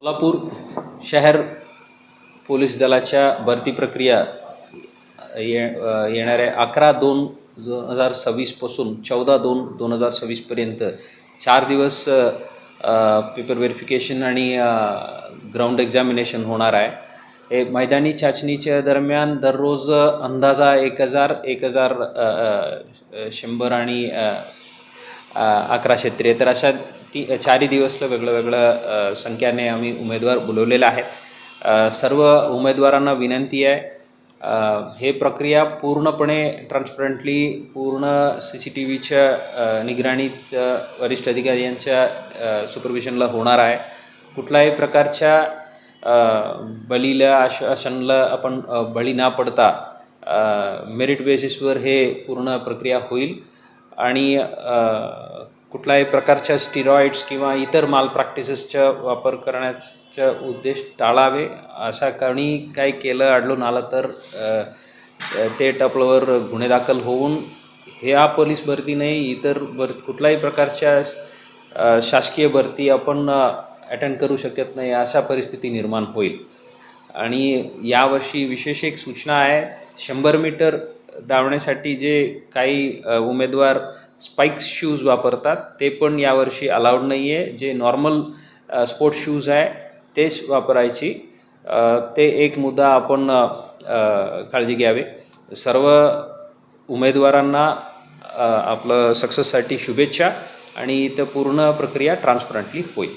सोलापूर शहर पोलीस दलाच्या भरती प्रक्रिया येणाऱ्या 11/2/2026 पासून 14/2/2026 पर्यंत 4 दिवस पेपर व्हेरिफिकेशन आणि ग्राउंड एक्झामिनेशन होणार आहे। हे मैदानी चाचणीच्या दरम्यान दररोज अंदाजा 1,000 आणि 1173 तर अशा 4 दिवसला वेगळं संख्याने आम्ही उमेदवार बोलवलेले आहेत। सर्व उमेदवारांना विनंती आहे हे प्रक्रिया पूर्णपणे ट्रान्सपरंटली पूर्ण CCTVच्या निगराणीत वरिष्ठ अधिकाऱ्यांच्या सुपरविजनला होणार आहे। कुठल्याही प्रकारच्या बळीला आश्वासनाला आपण बळी न पडता मेरिट बेसिसवर हे पूर्ण प्रक्रिया होईल आणि कुठल्याही प्रकारच्या स्टिरॉइड्स किंवा इतर माल प्रॅक्टिसेसचा वापर करण्याचा उद्देश टाळावे। अशा कारणी काही केलं आढळून आलं तर ते टप्प्यावर गुन्हे दाखल होऊन ह्या पोलीस भरती नाही इतर कुठल्याही प्रकारच्या शासकीय भरती आपण अटेंड करू शकत नाही अशा परिस्थिती निर्माण होईल। आणि यावर्षी विशेष एक सूचना आहे 100 मीटर धावण्यासाठी जे काही उमेदवार स्पाइक्स शूज वापरतात ते पण यावर्षी अलाउड नाही आहे। जे नॉर्मल स्पोर्ट्स शूज आहे तेच वापरायची ते एक मुद्दा आपण काळजी घ्यावी। सर्व उमेदवारांना आपलं सक्सेससाठी शुभेच्छा आणि इथं पूर्ण प्रक्रिया ट्रान्सपरंटली होईल।